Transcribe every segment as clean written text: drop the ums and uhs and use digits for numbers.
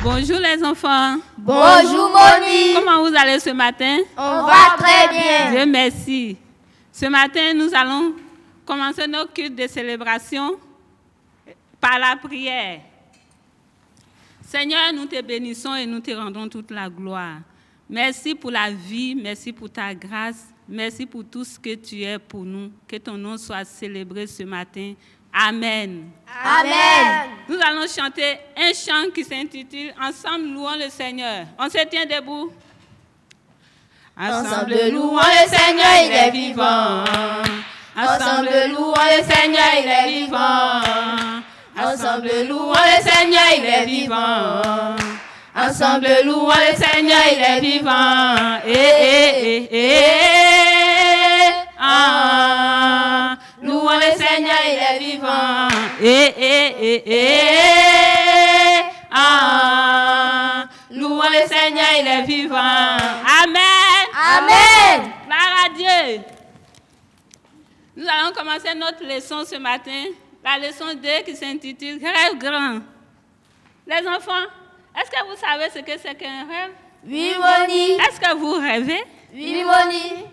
Bonjour les enfants. Bonjour Moni. Comment vous allez ce matin? On va très bien. Dieu merci. Ce matin, nous allons commencer nos cultes de célébration par la prière. Seigneur, nous te bénissons et nous te rendons toute la gloire. Merci pour la vie, merci pour ta grâce, merci pour tout ce que tu es pour nous. Que ton nom soit célébré ce matin. Amen. Amen. Nous allons chanter un chant qui s'intitule « Ensemble, louons le Seigneur ». On se tient debout. Ensemble, louons le Seigneur, il est vivant. Ensemble, louons le Seigneur, il est vivant. Ensemble, louons le Seigneur, il est vivant. Ensemble, louons le Seigneur, il est vivant. Louons le Seigneur, il est vivant. Louons le Seigneur, il est vivant. Amen. Amen. Gloire à Dieu. Nous allons commencer notre leçon ce matin. La leçon 2 qui s'intitule « Rêve grand ». Les enfants, est-ce que vous savez ce que c'est qu'un rêve? Oui, Moni. Est-ce que vous rêvez? Oui, Moni.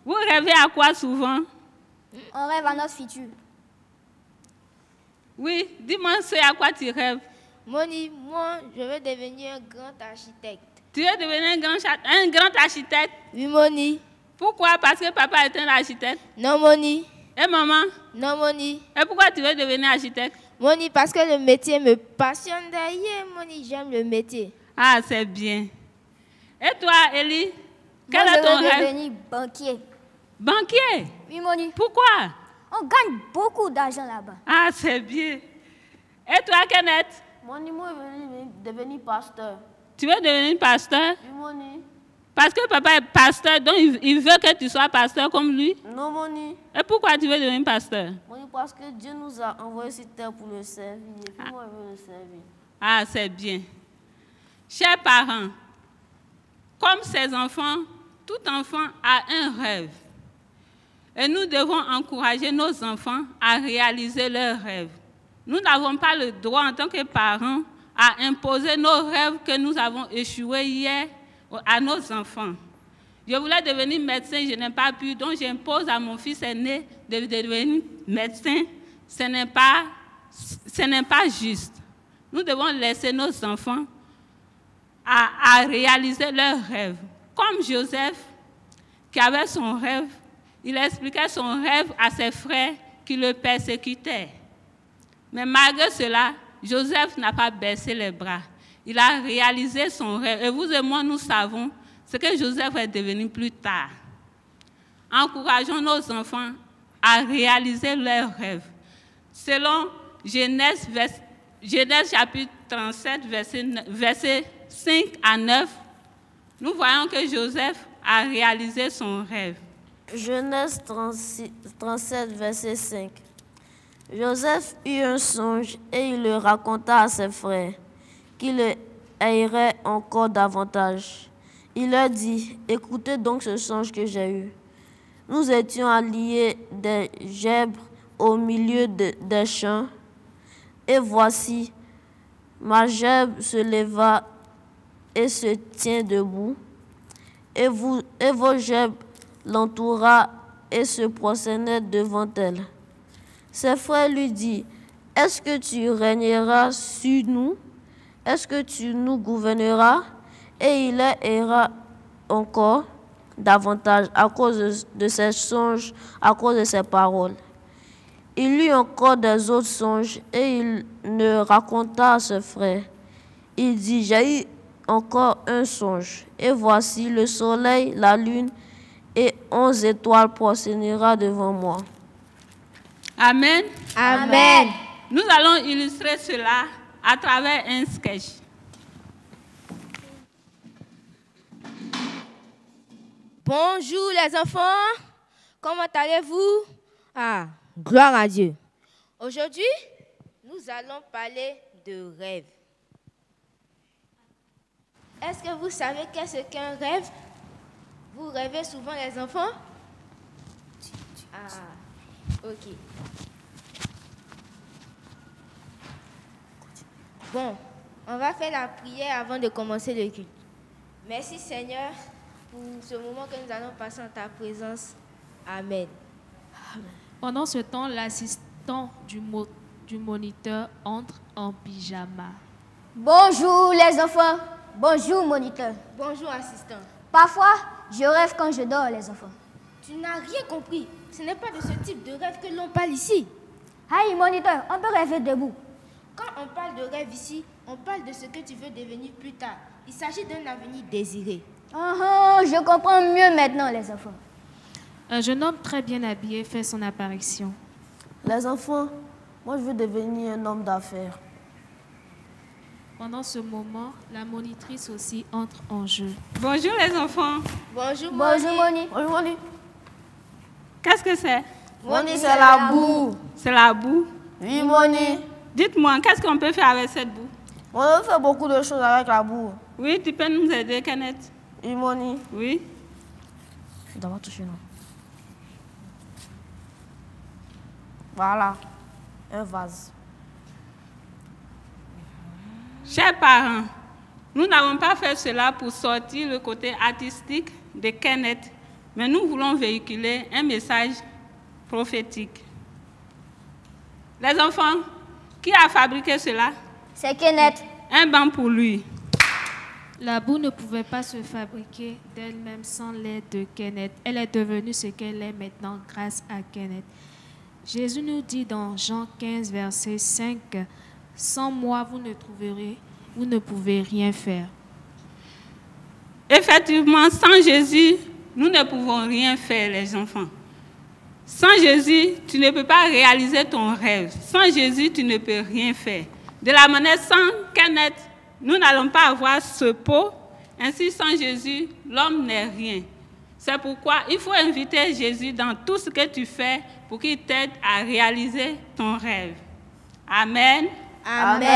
Vous rêvez à quoi souvent? On rêve à notre futur. Oui, dis-moi ce à quoi tu rêves. Moni, moi, je veux devenir un grand architecte. Tu veux devenir un grand architecte? Oui, Moni. Pourquoi? Parce que papa est un architecte. Non, Moni. Et maman? Non, Moni. Et pourquoi tu veux devenir architecte? Moni, parce que le métier me passionne d'ailleurs, Moni, j'aime le métier. Ah, c'est bien. Et toi, Élie? Quel Moi, est ton je veux rêve? devenir banquier. Banquier? Oui, Moni. Pourquoi? On gagne beaucoup d'argent là-bas. Ah, c'est bien. Et toi, Kenneth? Moni, moi, je veux devenir pasteur. Tu veux devenir pasteur? Oui, Moni. Parce que papa est pasteur, donc il veut que tu sois pasteur comme lui. Non, Moni. Et pourquoi tu veux devenir pasteur? Moni, parce que Dieu nous a envoyés sur terre pour le servir. Et puis moi, je veux le servir. Ah, c'est bien. Chers parents, comme ces enfants, tout enfant a un rêve. Et nous devons encourager nos enfants à réaliser leurs rêves. Nous n'avons pas le droit, en tant que parents, à imposer nos rêves que nous avons échoués hier à nos enfants. Je voulais devenir médecin, je n'ai pas pu, donc j'impose à mon fils aîné de devenir médecin. Ce n'est pas juste. Nous devons laisser nos enfants à réaliser leurs rêves. Comme Joseph, qui avait son rêve, il expliquait son rêve à ses frères qui le persécutaient. Mais malgré cela, Joseph n'a pas baissé les bras. Il a réalisé son rêve. Et vous et moi, nous savons ce que Joseph est devenu plus tard. Encourageons nos enfants à réaliser leurs rêves. Selon Genèse chapitre 37, versets 5 à 9, nous voyons que Joseph a réalisé son rêve. Genèse 37, verset 5. Joseph eut un songe et il le raconta à ses frères, qui le haïraient encore davantage. Il leur dit, « Écoutez donc ce songe que j'ai eu. Nous étions alliés des gerbes au milieu des champs, et voici, ma gerbe se leva et se tient debout, et vos gerbes l'entoura et se prosternaient devant elle. » Ses frères lui dirent, « Est-ce que tu régneras sur nous? Est-ce que tu nous gouverneras? » Et il les haïra encore davantage à cause de ses songes, à cause de ses paroles. Il eut encore des autres songes et il ne raconta à ses frères. Il dit, « J'ai eu encore un songe, et voici le soleil, la lune et 11 étoiles prosternera devant moi. » Amen. Amen. Nous allons illustrer cela à travers un sketch. Bonjour les enfants. Comment allez-vous? Ah, gloire à Dieu. Aujourd'hui, nous allons parler de rêve. Est-ce que vous savez qu'est-ce qu'un rêve? Vous rêvez souvent les enfants? Ah, ok. Bon, on va faire la prière avant de commencer le culte. Merci Seigneur pour ce moment que nous allons passer en ta présence. Amen. Pendant ce temps, l'assistant du moniteur entre en pyjama. Bonjour les enfants. Bonjour moniteur. Bonjour assistant. Parfois, je rêve quand je dors les enfants. Tu n'as rien compris. Ce n'est pas de ce type de rêve que l'on parle ici. Aïe moniteur, on peut rêver debout. Quand on parle de rêve ici, on parle de ce que tu veux devenir plus tard. Il s'agit d'un avenir désiré. Je comprends mieux maintenant les enfants. Un jeune homme très bien habillé fait son apparition. Les enfants, moi je veux devenir un homme d'affaires. Pendant ce moment, la monitrice aussi entre en jeu. Bonjour les enfants. Bonjour Bonjour Moni. Moni. Bonjour Moni. Qu'est-ce que c'est? Moni, c'est la boue. C'est la boue. Oui Moni. Dites-moi, qu'est-ce qu'on peut faire avec cette boue? On peut faire beaucoup de choses avec la boue. Oui, tu peux nous aider, Kenneth? Oui Moni. Oui. Je dois toucher non. Voilà, un vase. Chers parents, nous n'avons pas fait cela pour sortir le côté artistique de Kenneth, mais nous voulons véhiculer un message prophétique. Les enfants, qui a fabriqué cela? C'est Kenneth. Un banc pour lui. La boue ne pouvait pas se fabriquer d'elle-même sans l'aide de Kenneth. Elle est devenue ce qu'elle est maintenant grâce à Kenneth. Jésus nous dit dans Jean 15, verset 5, « Sans moi, vous ne pouvez rien faire. » Effectivement, sans Jésus, nous ne pouvons rien faire, les enfants. Sans Jésus, tu ne peux pas réaliser ton rêve. Sans Jésus, tu ne peux rien faire. De la manière sans Kenneth, nous n'allons pas avoir ce pot. Ainsi, sans Jésus, l'homme n'est rien. C'est pourquoi il faut inviter Jésus dans tout ce que tu fais pour qu'il t'aide à réaliser ton rêve. Amen. Amen.